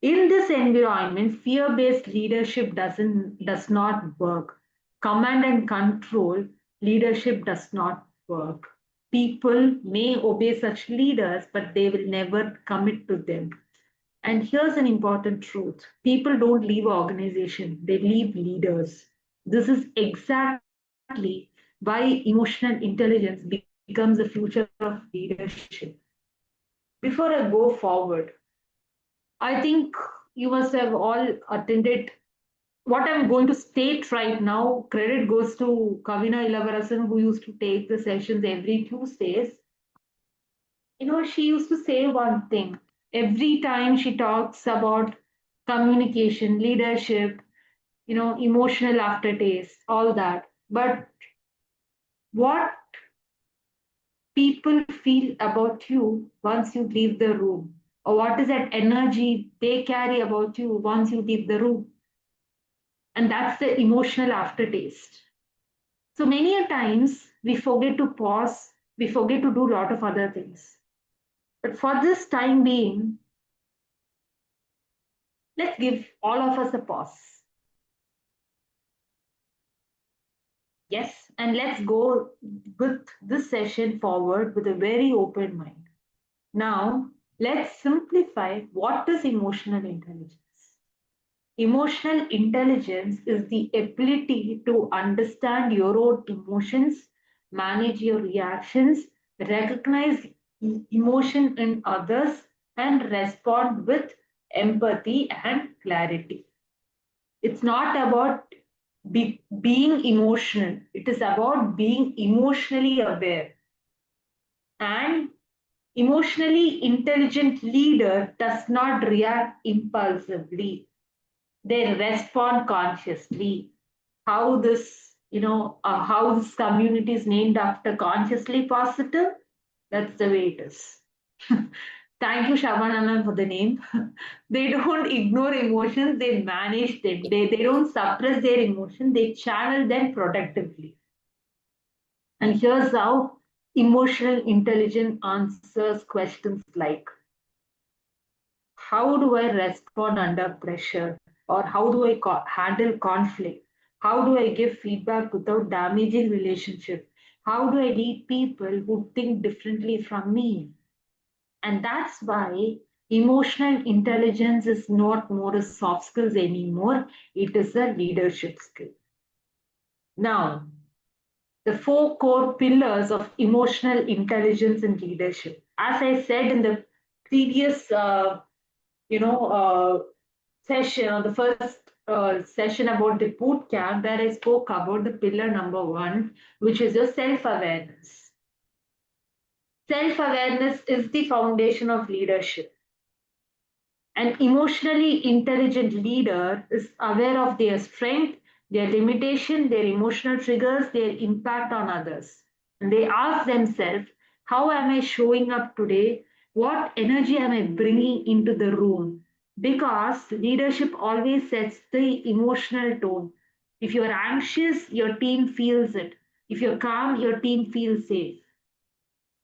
In this environment, fear-based leadership does not work. Command and control leadership does not work. People may obey such leaders, but they will never commit to them. And here's an important truth: people don't leave organization, they leave leaders. This is exactly why emotional intelligence becomes the future of leadership. Before I go forward, I think you must have all attended what I'm going to state right now. Credit goes to Kavina Ilavarasan, who used to take the sessions every Tuesdays. She used to say one thing every time she talks about communication, leadership, emotional aftertaste, all that. But what people feel about you once you leave the room, or what is that energy they carry about you once you leave the room? And that's the emotional aftertaste. So many a times we forget to pause, we forget to do a lot of other things. But for this time being, let's give all of us a pause. Yes, and let's go with this session forward with a very open mind. Now, let's simplify what is emotional intelligence. Emotional intelligence is the ability to understand your own emotions, manage your reactions, recognize emotion in others, and respond with empathy and clarity. It's not about being emotional, it is about being emotionally aware. And emotionally intelligent leader does not react impulsively, they respond consciously. How this community is named after consciously positive, that's the way it is. Thank you, Shabanana, for the name. They don't ignore emotions, they manage them. They don't suppress their emotion, they channel them productively. And here's how emotional intelligence answers questions like: how do I respond under pressure? Or how do I handle conflict? How do I give feedback without damaging relationship? How do I lead people who think differently from me? And that's why emotional intelligence is not more a soft skills anymore. It is a leadership skill. Now, the four core pillars of emotional intelligence and leadership. As I said in the previous, you know, session, or the first session about the boot camp, where I spoke about the pillar number one, which is your self awareness. Self awareness is the foundation of leadership. An emotionally intelligent leader is aware of their strength, their limitation, their emotional triggers, their impact on others. And they ask themselves, how am I showing up today? What energy am I bringing into the room? Because leadership always sets the emotional tone. If you're anxious, your team feels it. If you're calm, your team feels safe.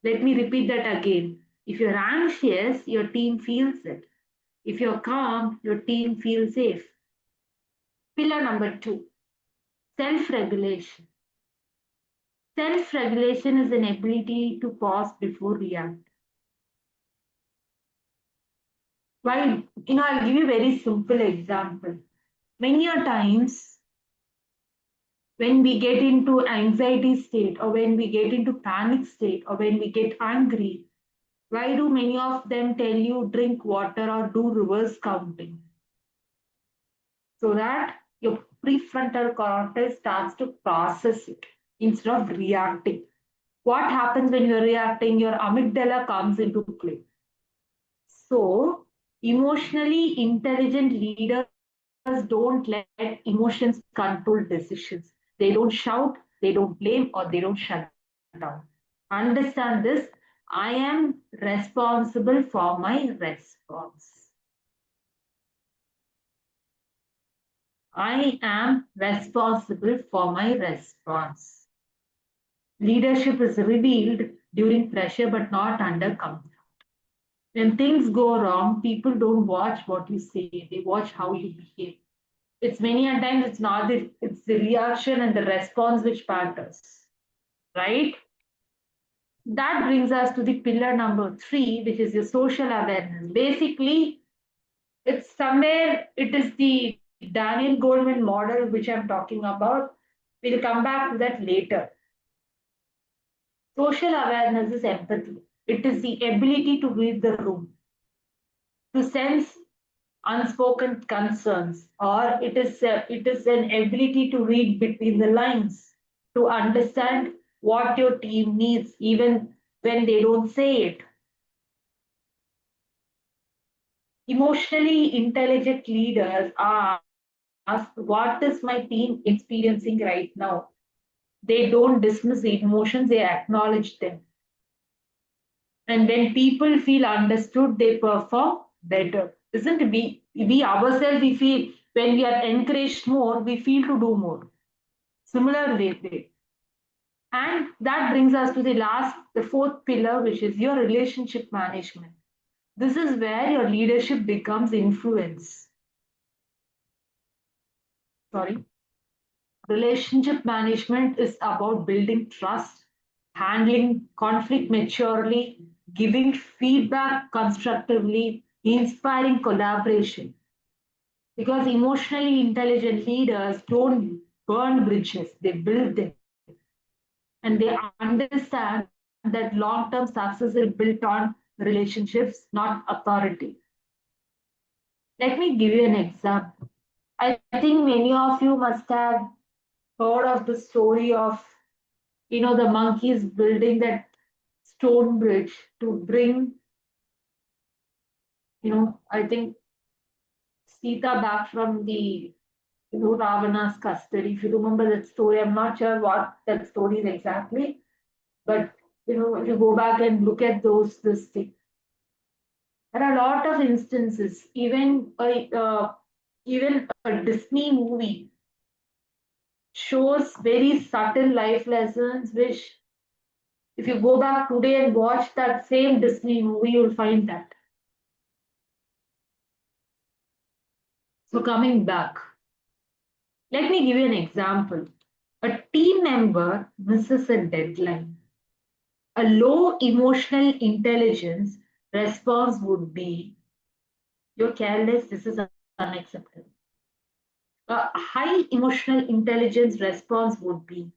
Let me repeat that again. If you're anxious, your team feels it. If you're calm, your team feels safe. Pillar number two, self regulation. Self regulation is an ability to pause before react. I'll give you a very simple example. Many a times when we get into anxiety state, or when we get into panic state, or when we get angry, why do many of them tell you drink water or do reverse counting? So that your prefrontal cortex starts to process it instead of reacting. What happens when you're reacting? Your amygdala comes into play. So, emotionally intelligent leaders don't let emotions control decisions. They don't shout, they don't blame, or they don't shut down. Understand this: I am responsible for my response. I am responsible for my response. Leadership is revealed during pressure but not under comfort. When things go wrong, people don't watch what you say, they watch how you behave. It's many a times it's not the it's the reaction and the response which matters, right? That brings us to the pillar number three, which is the social awareness. Basically, it's somewhere it is the Daniel Goldman model which I'm talking about. We'll come back to that later. Social awareness is empathy. It is the ability to read the room, to sense unspoken concerns, or it is an ability to read between the lines, to understand what your team needs even when they don't say it. Emotionally intelligent leaders ask, what is my team experiencing right now? They don't dismiss the emotions, they acknowledge them. And when people feel understood, they perform better. Isn't it? We ourselves, we feel when we are encouraged more, we feel to do more. Similar way. And that brings us to the fourth pillar, which is your relationship management. This is where your leadership becomes influence. Sorry. Relationship management is about building trust, handling conflict maturely, giving feedback constructively, inspiring collaboration. Because emotionally intelligent leaders don't burn bridges, they build them. And they understand that long term success is built on relationships, not authority. Let me give you an example. I think many of you must have heard of the story of, the monkeys building that stone bridge to bring, I think Sita back from the, Ravana's custody. If you remember that story, I'm not sure what that story is exactly, but if you go back and look at this thing, there are a lot of instances. Even a Disney movie shows very subtle life lessons, which if you go back today and watch that same Disney movie, you'll find that. So coming back, let me give you an example. A team member misses a deadline. A low emotional intelligence response would be, you're careless, this is unacceptable. A high emotional intelligence response would be,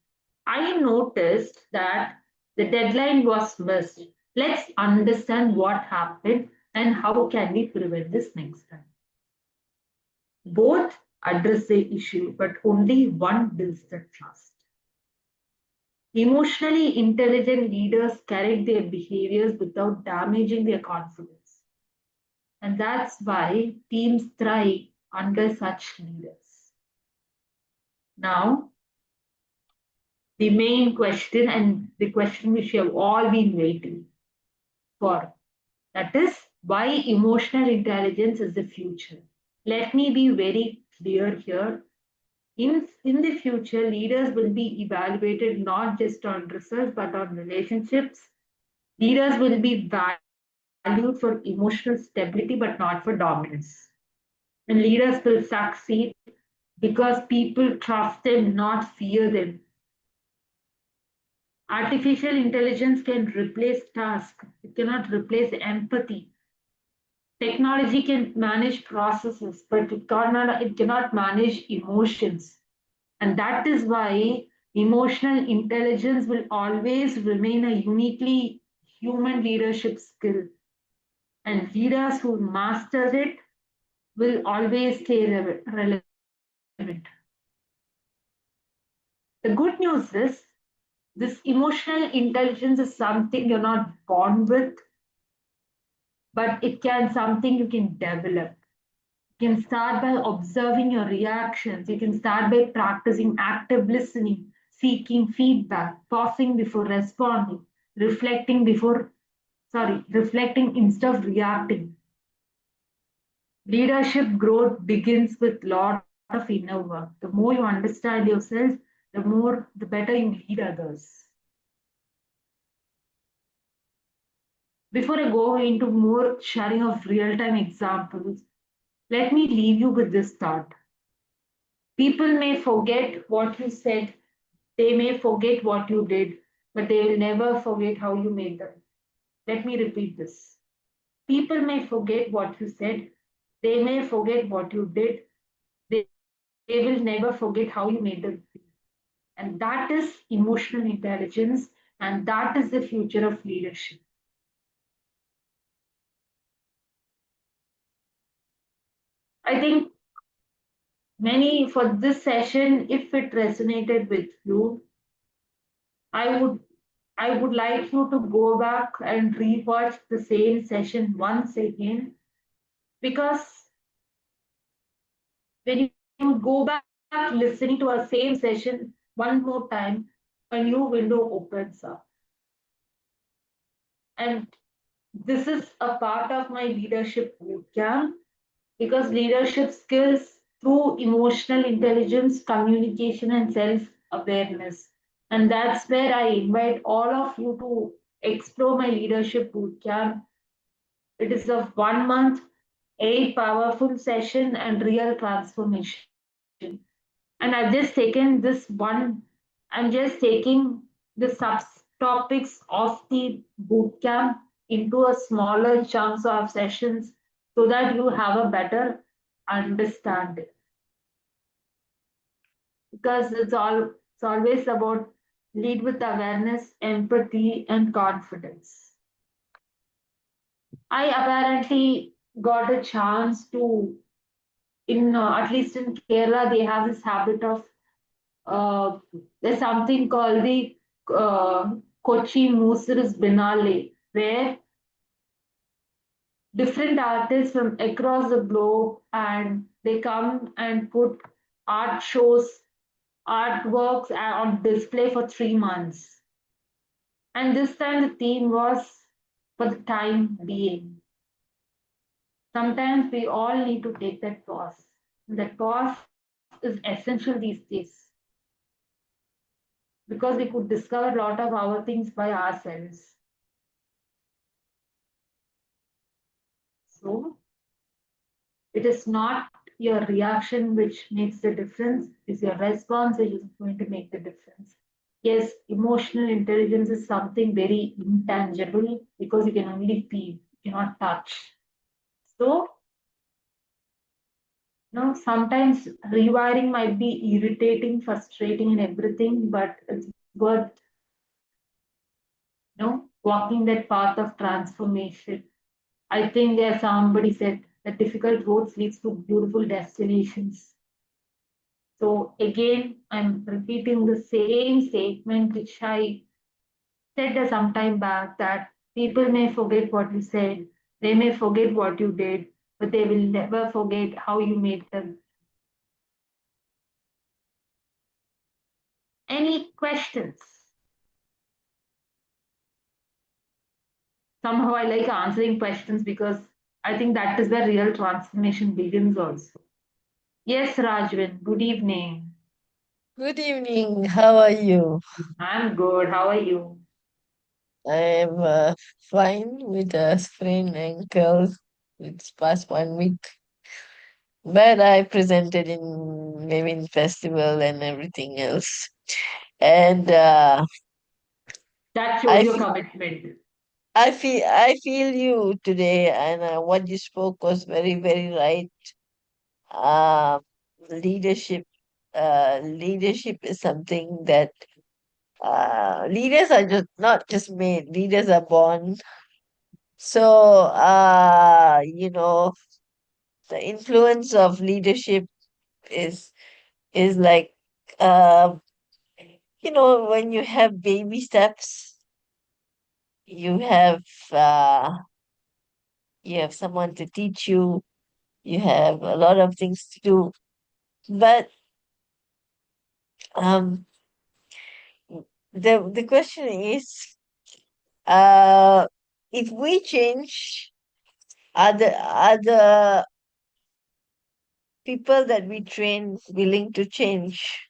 I noticed that the deadline was missed. Let's understand what happened and how can we prevent this next time. Both address the issue, but only one builds the trust. Emotionally intelligent leaders correct their behaviors without damaging their confidence. And that's why teams thrive under such leaders. Now, the main question and the question which you have all been waiting for, that is, why emotional intelligence is the future. Let me be very clear here. In the future, leaders will be evaluated not just on results but on relationships. Leaders will be valued for emotional stability but not for dominance. And leaders will succeed because people trust them, not fear them. Artificial intelligence can replace tasks, it cannot replace empathy. Technology can manage processes, but it cannot manage emotions. And that is why emotional intelligence will always remain a uniquely human leadership skill. And leaders who master it will always stay relevant. The good news is this emotional intelligence is something you're not born with, but it can something you can develop. You can start by observing your reactions. You can start by practicing active listening, seeking feedback, pausing before responding, reflecting instead of reacting. Leadership growth begins with a lot of inner work. The more you understand yourself, the better you lead others. Before I go into more sharing of real time examples, let me leave you with this thought. People may forget what you said, they may forget what you did, but they will never forget how you made them. Let me repeat this. People may forget what you said, they may forget what you did, they will never forget how you made them feel. And that is emotional intelligence, and that is the future of leadership. I think many for this session, if it resonated with you, I would I would like you to go back and rewatch the same session once again, because when you go back listening to a same session one more time, a new window opens up. And this is a part of my leadership bootcamp, because leadership skills through emotional intelligence, communication, and self awareness. And that's where I invite all of you to explore my leadership bootcamp. It is a 1 month, 8 powerful session and real transformation. And I've just taken this I'm just taking the subtopics of the bootcamp into a smaller chunks of sessions so that you have a better understanding. Because it's always about lead with awareness, empathy, and confidence. I apparently got a chance to in at least in Kerala they have this habit of uh, there's something called the Kochi Musiris Binale, where different artists from across the globe and they come and put art shows, artworks on display for 3 months. And this time the theme was for the time being. Sometimes we all need to take that pause. That pause is essential these days because we could discover a lot of our things by ourselves. So it is not your reaction which makes the difference, it's your response which is going to make the difference. Yes, emotional intelligence is something very intangible because you can only feel, you cannot touch. So, sometimes rewiring might be irritating, frustrating, and everything, but it's worth, walking that path of transformation. I think there somebody said that difficult roads leads to beautiful destinations. So again, I'm repeating the same statement which I said some time back, that people may forget what you said, they may forget what you did, but they will never forget how you made them. Any questions? Somehow I like answering questions because I think that is where real transformation begins also. Yes, Rajwin, good evening. Good evening. How are you? I'm good. How are you? I'm fine with a sprained ankle. It's past 1 week, but I presented in maybe in festival and everything else. And That shows I your f- commitment. I feel you today, and what you spoke was very right. Uh, leadership leadership is something that leaders are just not just made. Leaders are born. So, the influence of leadership is is like, uh, when you have baby steps, you have uh, you have someone to teach you. You have a lot of things to do, but um, the question is, uh, if we change, are the people that we train willing to change?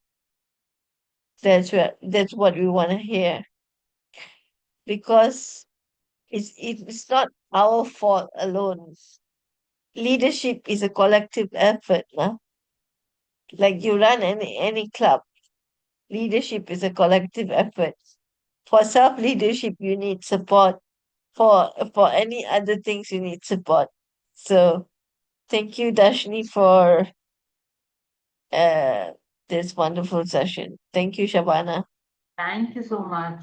That's what we want to hear, because It's not our fault alone. Leadership is a collective effort, nah? Like you run any club, leadership is a collective effort. For self leadership, you need support. For any other things, you need support. So thank you, Dashni, for uh, this wonderful session. Thank you, Shabana. Thank you so much.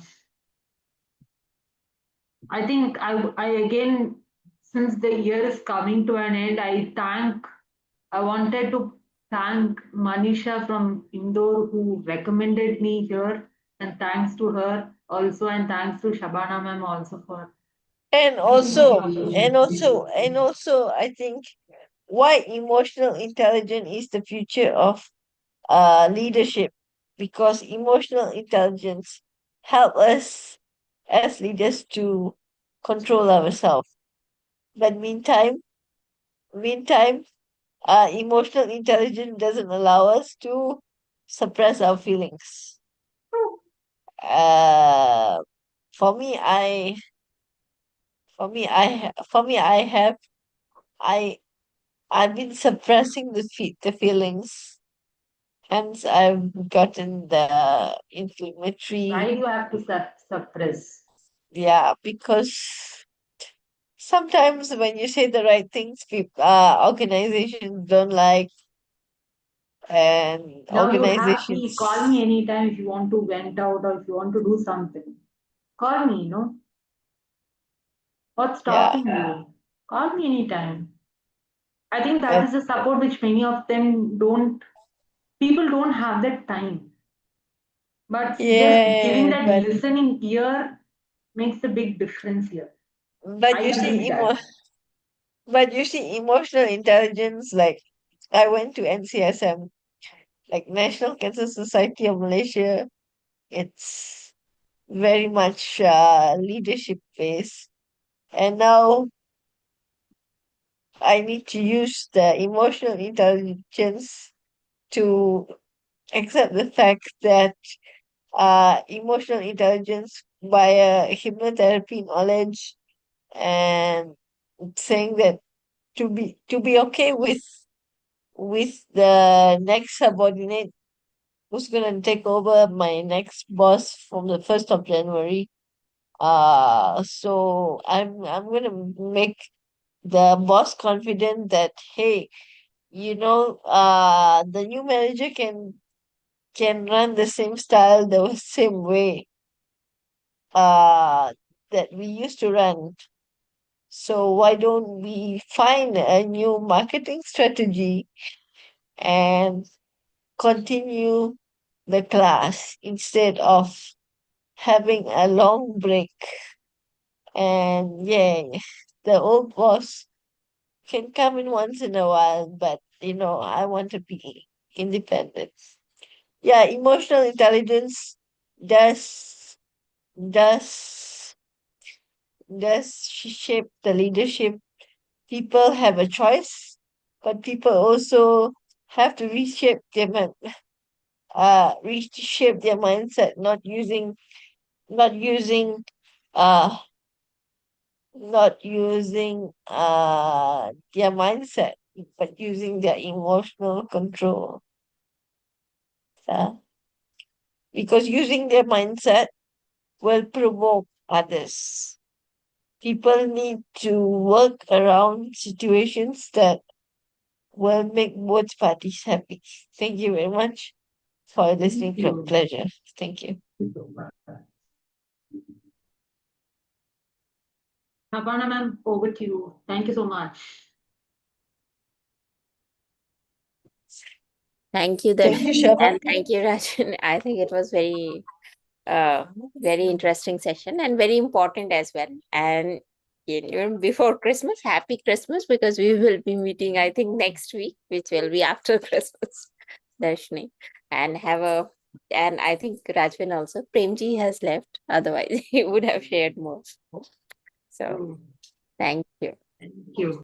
I think I again, since the year is coming to an end, I wanted to thank Manisha from Indore who recommended me here, and thanks to her also, and thanks to Shabana ma'am also for And giving me the also, opportunity. I think why emotional intelligence is the future of leadership, because emotional intelligence help us as leaders to control ourselves. But meantime, emotional intelligence doesn't allow us to suppress our feelings. Uh, for me, I have I I've been suppressing the feelings. Hence, I've gotten the inflammatory. Why do you have to suppress? Yeah, because sometimes when you say the right things, people, organizations don't like, and Now you have me. Call me organizations, anytime if you want to vent out or if you want to do something. Call me, What's yeah, stopping you? Call me anytime. I think that uh, is a support which many of them don't, people don't have that time. But just giving yeah, that listening ear makes a big difference here. but I you believe see, that. emotional intelligence. Like I went to NCSM, like National Cancer Society of Malaysia. It's very much leadership based, and now I need to use the emotional intelligence to accept the fact that emotional intelligence via hypnotherapy knowledge, and saying that to be okay with the next subordinate who's gonna take over my next boss from the 1st of January. So I'm gonna make the boss confident that, hey, the new manager can run the same style, the same way uh that we used to run. So why don't we find a new marketing strategy and continue the class instead of having a long break? And yeah, the old boss can come in once in a while, but I want to be independent. Yeah, emotional intelligence does does shape the leadership. People have a choice, but people also have to reshape their mindset, not using uh not using their mindset, but using their emotional control. uh, because using their mindset will provoke others. People need to work around situations that will make both parties happy. Thank you very much for listening. Thank you. Pleasure. Thank you. Shabana ma'am, over to you. Thank you so much. Thank you, Thank you, Darshani, Shaba. and thank you, Rajan. I think it was uh, very interesting session and very important as well. And before Christmas, happy Christmas, because we will be meeting, I think, next week, which will be after Christmas, Darshani. And and I think Rajvin also, Premji has left, otherwise he would have shared more. So Oh, thank you. thank you.